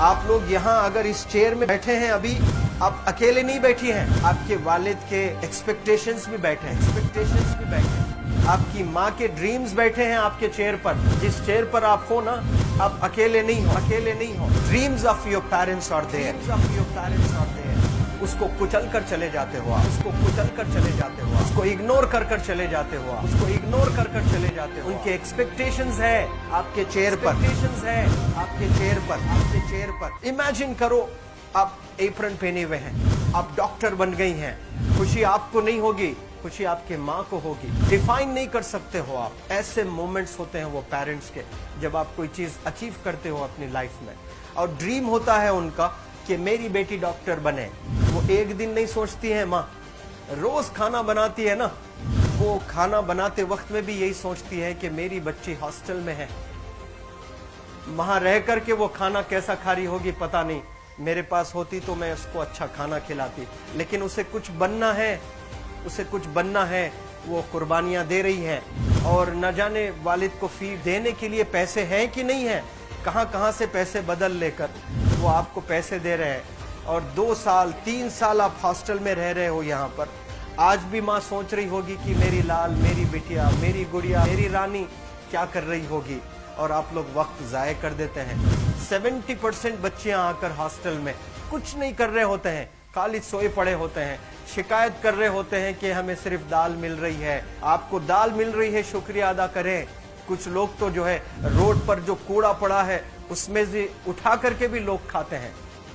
आप लोग यहाँ अगर इस चेयर में बैठे हैं अभी, आप अकेले नहीं बैठी हैं, आपके वालिद के एक्सपेक्टेशंस भी बैठे हैं, आपकी माँ के ड्रीम्स बैठे हैं आपके चेयर पर। जिस चेयर पर आप हो ना, आप अकेले नहीं हो। Dreams of your parents are there. उसको कुचल कर चले जाते हो आप, उसको इग्नोर कर चले जाते हो उनके एक्सपेक्टेशंस है आपके चेयर पर। इमेजिन करो, आप एप्रन पहने हुए हैं, आप डॉक्टर बन गई हैं। खुशी आपको नहीं होगी, खुशी आपके माँ को होगी। डिफाइन नहीं कर सकते हो आप। ऐसे मोमेंट्स होते हैं वो पेरेंट्स के, जब आप कोई चीज अचीव करते हो अपनी लाइफ में, और ड्रीम होता है उनका कि मेरी बेटी डॉक्टर बने। वो एक दिन नहीं सोचती है माँ, रोज खाना बनाती है ना, वो खाना बनाते वक्त में भी यही सोचती है कि मेरी बच्ची हॉस्टल में है, वहां रह करके वो खाना कैसा खा रही होगी पता नहीं। मेरे पास होती तो मैं उसको अच्छा खाना खिलाती, लेकिन उसे कुछ बनना है, वो कुर्बानियां दे रही है। और न जाने वालिद को फी देने के लिए पैसे हैं कि नहीं है, कहां से पैसे बदल लेकर वो आपको पैसे दे रहे हैं। और 2 साल 3 साल आप हॉस्टल में रह रहे हो यहाँ पर। आज भी माँ सोच रही होगी कि मेरी लाल, मेरी बिटिया, मेरी गुड़िया, मेरी रानी क्या कर रही होगी, और आप लोग वक्त जाया कर देते हैं। 70% बच्चियां आकर हॉस्टल में कुछ नहीं कर रहे होते हैं, खाली सोए पड़े होते हैं, शिकायत कर रहे होते हैं कि हमें सिर्फ दाल मिल रही है। आपको दाल मिल रही है, शुक्रिया अदा करें। कुछ लोग तो जो है रोड पर जो कूड़ा पड़ा है उसमें से उठा करके भी लोग खाते हैं।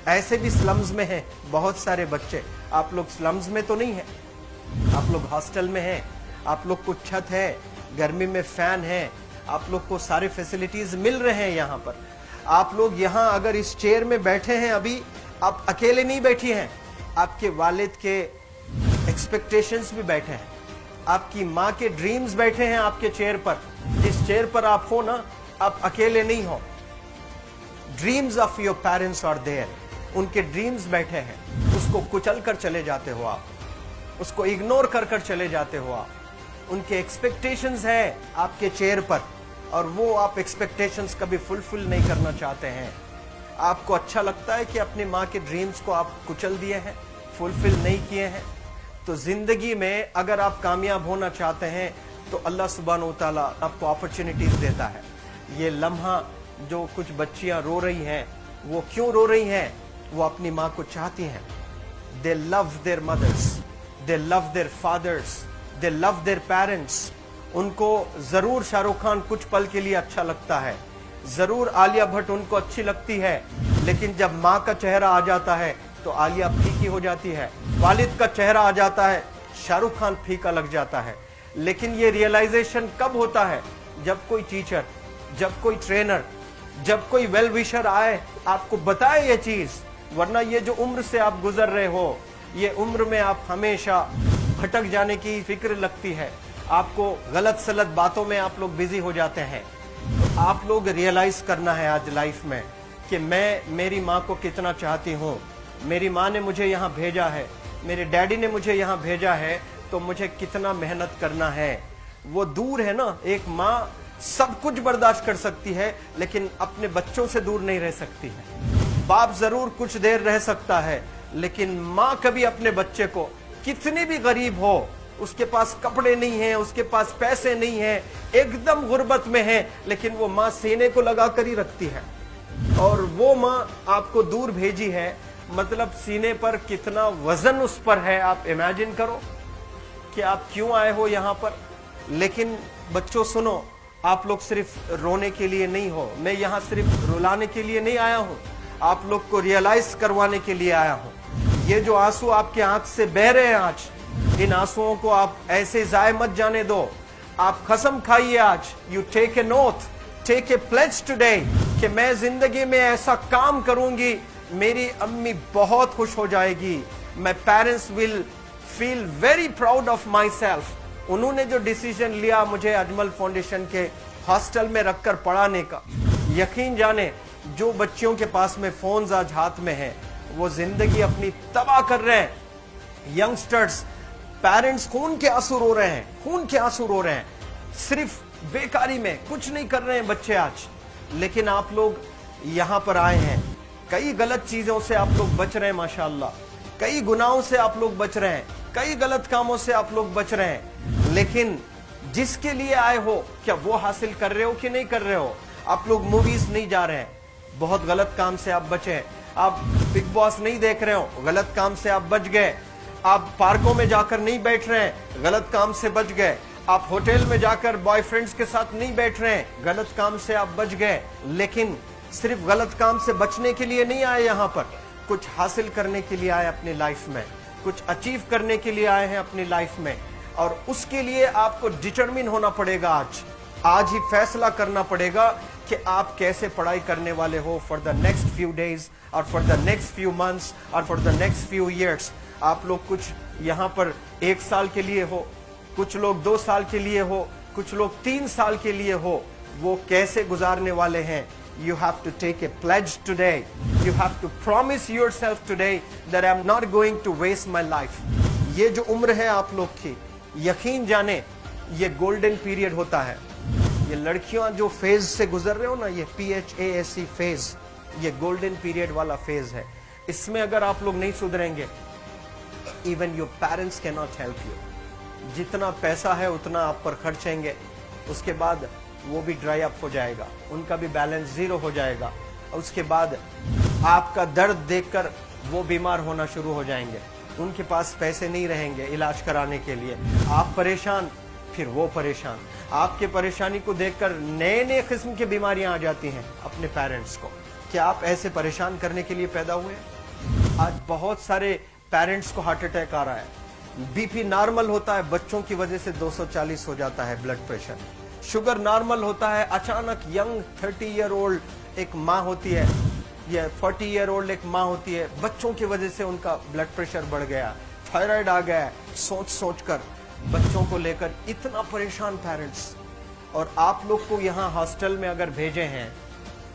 ऐसे भी स्लम्स में हैं बहुत सारे बच्चे। आप लोग स्लम्स में तो नहीं है, आप लोग हॉस्टल में हैं, आप लोग को छत है, गर्मी में फैन है, आप लोग को सारे फैसिलिटीज मिल रहे हैं यहाँ पर। आप लोग यहाँ अगर इस चेयर में बैठे हैं अभी, आप अकेले नहीं बैठी हैं, आपके वालिद के एक्सपेक्टेशंस भी बैठे हैं, आपकी माँ के ड्रीम्स बैठे हैं आपके चेयर पर। जिस चेयर पर आप हो ना, आप अकेले नहीं हो। Dreams of your parents are there. उनके ड्रीम्स बैठे हैं, उसको कुचल कर चले जाते हो आप, उसको इग्नोर कर चले जाते हो आप। उनके एक्सपेक्टेशंस है आपके चेयर पर, और वो आप एक्सपेक्टेशंस कभी फुलफिल नहीं करना चाहते हैं। आपको अच्छा लगता है कि अपनी माँ के ड्रीम्स को आप कुचल दिए हैं, फुलफिल नहीं किए हैं। तो जिंदगी में अगर आप कामयाब होना चाहते हैं तो अल्लाह सुब्हानहू तआला आपको अपॉर्चुनिटीज देता है। ये लम्हा जो कुछ बच्चियां रो रही हैं, वो क्यों रो रही हैं? वो अपनी माँ को चाहती हैं। They love their mothers, they love their fathers, they love their parents. उनको जरूर शाहरुख खान कुछ पल के लिए अच्छा लगता है, जरूर आलिया भट्ट उनको अच्छी लगती है, लेकिन जब माँ का चेहरा आ जाता है तो आलिया फीकी हो जाती है। वालिद का चेहरा आ जाता है, शाहरुख खान फीका लग जाता है। लेकिन ये रियलाइजेशन कब होता है? जब कोई टीचर, जब कोई ट्रेनर, जब कोई वेल विशर आए, आपको बताए ये चीज। वरना ये जो उम्र से आप गुजर रहे हो, ये उम्र में आप हमेशा भटक जाने की फिक्र लगती है, आपको गलत सलत बातों में आप लोग बिजी हो जाते हैं। तो आप लोग रियलाइज करना है आज लाइफ में कि मैं मेरी माँ को कितना चाहती हूँ। मेरी माँ ने मुझे यहाँ भेजा है, मेरे डैडी ने मुझे यहाँ भेजा है, तो मुझे कितना मेहनत करना है। वो दूर है ना, एक माँ सब कुछ बर्दाश्त कर सकती है, लेकिन अपने बच्चों से दूर नहीं रह सकती है। बाप जरूर कुछ देर रह सकता है, लेकिन माँ कभी अपने बच्चे को, कितनी भी गरीब हो, उसके पास कपड़े नहीं है, उसके पास पैसे नहीं है, एकदम गुर्बत में है, लेकिन वो माँ सीने को लगा कर ही रखती है। और वो माँ आपको दूर भेजी है, मतलब सीने पर कितना वजन उस पर है। आप इमेजिन करो कि आप क्यों आए हो यहाँ पर। लेकिन बच्चों सुनो, आप लोग सिर्फ रोने के लिए नहीं हो, मैं यहाँ सिर्फ रुलाने के लिए नहीं आया हूँ, आप लोग को रियलाइज करवाने के लिए आया हूँ। ये जो आंसू आपके आंख से बह रहे हैं आज, इन आंसुओं को आप ऐसे जाए मत जाने दो। आप कसम खाइए आज, you take a note, take a pledge today, कि मैं जिंदगी में ऐसा काम करूंगी, मेरी अम्मी बहुत खुश हो जाएगी। My parents will feel very proud of my self. उन्होंने जो डिसीजन लिया मुझे अजमल फाउंडेशन के हॉस्टल में रखकर पढ़ाने का, यकीन जाने जो बच्चियों के पास में फोन्स आज हाथ में हैं, वो जिंदगी अपनी तबाह कर रहे हैं। यंगस्टर्स, पेरेंट्स खून के आंसू रो रहे हैं, खून के आंसू रो रहे हैं, सिर्फ बेकारी में कुछ नहीं कर रहे हैं बच्चे आज। लेकिन आप लोग यहाँ पर आए हैं, कई गलत चीजों से आप लोग बच रहे हैं माशाअल्लाह, कई गुनाहों से आप लोग बच रहे हैं, कई गलत कामों से आप लोग बच रहे हैं, लेकिन जिसके लिए आए हो क्या वो हासिल कर रहे हो कि नहीं कर रहे हो? आप लोग मूवीज नहीं जा रहे हैं, बहुत गलत काम से आप बचे हैं। आप बिग बॉस नहीं देख रहे हो, गलत काम से आप बच गए। आप पार्कों में जाकर नहीं बैठ रहे हैं, गलत काम से बच गए। आप होटल में जाकर बॉयफ्रेंड्स के साथ नहीं बैठ रहे हैं, गलत काम से आप बच गए। लेकिन सिर्फ गलत काम से बचने के लिए नहीं आए, यहाँ पर कुछ हासिल करने के लिए आए अपनी लाइफ में, कुछ अचीव करने के लिए आए हैं अपनी लाइफ में। और उसके लिए आपको डिटरमिन होना पड़ेगा। आज ही फैसला करना पड़ेगा कि आप कैसे पढ़ाई करने वाले हो for the next few days और for the next few months और for the next few years. आप लोग कुछ यहाँ पर 1 साल के लिए हो, कुछ लोग 2 साल के लिए हो, कुछ लोग 3 साल के लिए हो, वो कैसे गुजारने वाले हैं? You have to take a pledge today. You have to promise yourself today that I'm not going to waste my life. ये जो उम्र है आप लोग की, यकीन जाने ये गोल्डन पीरियड होता है। ये लड़कियां जो फेज से गुजर रहे हो ना, ये PHASE फेज, ये गोल्डन पीरियड वाला फेज है। इसमें अगर आप लोग नहीं सुधरेंगे, even your parents can not help you. जितना पैसा है उतना आप पर खर्चेंगे, उसके बाद वो भी ड्राई अप हो जाएगा, उनका भी बैलेंस जीरो हो जाएगा। और उसके बाद आपका दर्द देखकर वो बीमार होना शुरू हो जाएंगे, उनके पास पैसे नहीं रहेंगे इलाज कराने के लिए। आप परेशान, फिर वो परेशान। आपके परेशानी को देखकर नए नए किस्म की बीमारियां आ जाती हैं अपने पेरेंट्स को। क्या आप ऐसे परेशान करने के लिए पैदा हुए? आज बहुत सारे पेरेंट्स को हार्ट अटैक आ रहा है। बीपी नॉर्मल होता है, बच्चों की वजह से 240 हो जाता है ब्लड प्रेशर। शुगर नॉर्मल होता है, अचानक यंग 30 ईयर ओल्ड एक माँ होती है या 40 ईयर ओल्ड एक माँ होती है, बच्चों की वजह से उनका ब्लड प्रेशर बढ़ गया, थायराइड आ गया। सोच सोच कर बच्चों को लेकर इतना परेशान पेरेंट्स। और आप लोग को यहाँ हॉस्टल में अगर भेजे हैं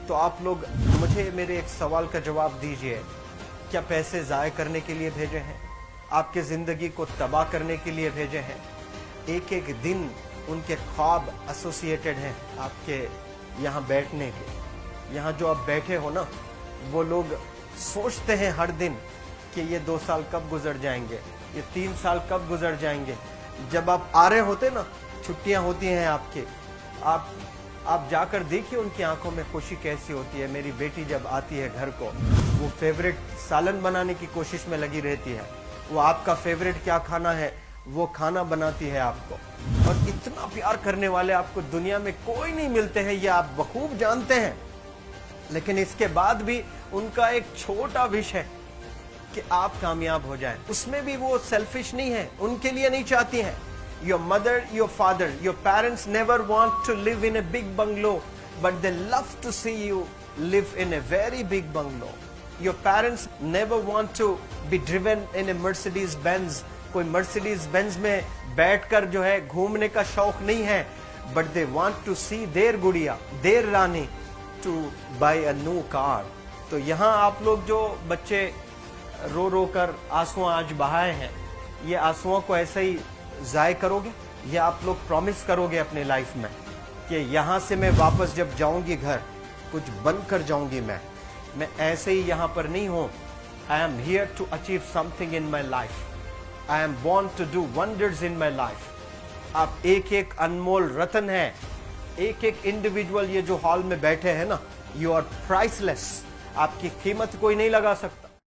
तो आप लोग मुझे मेरे एक सवाल का जवाब दीजिए, क्या पैसे ज़ाय करने के लिए भेजे हैं? आपके ज़िंदगी को तबाह करने के लिए भेजे हैं? एक एक दिन उनके ख्वाब एसोसिएटेड हैं आपके यहाँ बैठने के। यहाँ जो आप बैठे हो ना, वो लोग सोचते हैं हर दिन कि ये 2 साल कब गुजर जाएंगे, ये 3 साल कब गुजर जाएंगे। जब आप आ रहे होते ना, छुट्टियाँ होती हैं आपके, आप जाकर देखिए उनकी आंखों में खुशी कैसी होती है। मेरी बेटी जब आती है घर को, वो फेवरेट सालन बनाने की कोशिश में लगी रहती है। वो आपका फेवरेट क्या खाना है वो खाना बनाती है आपको। और इतना प्यार करने वाले आपको दुनिया में कोई नहीं मिलते हैं, ये आप बखूब जानते हैं। लेकिन इसके बाद भी उनका एक छोटा विश है कि आप कामयाब हो जाएं। उसमें भी वो सेल्फिश नहीं है, उनके लिए नहीं चाहती हैं। Your mother, your father, your parents never want to live in a big bungalow, but they love to see you live in a very big bungalow. Your parents never want to be driven in a Mercedes Benz. कोई Mercedes Benz में बैठकर जो है घूमने का शौक नहीं है, but they want to see their गुड़िया, their Rani to buy a new car. तो यहाँ आप लोग जो बच्चे रो रो कर आंसू आज बहाए हैं, ये आंसुओं को ऐसे ही ज़ाय करोगे? ये आप लोग प्रॉमिस करोगे अपने लाइफ में कि यहाँ से मैं वापस जब जाऊंगी घर, कुछ बन कर जाऊंगी। मैं ऐसे ही यहाँ पर नहीं हूँ। I am here to achieve something in my life. I am born to do wonders in my life. आप एक एक अनमोल रतन है, एक एक इंडिविजुअल ये जो हॉल में बैठे हैं ना, यू आर प्राइसलेस। आपकी कीमत कोई नहीं लगा सकता।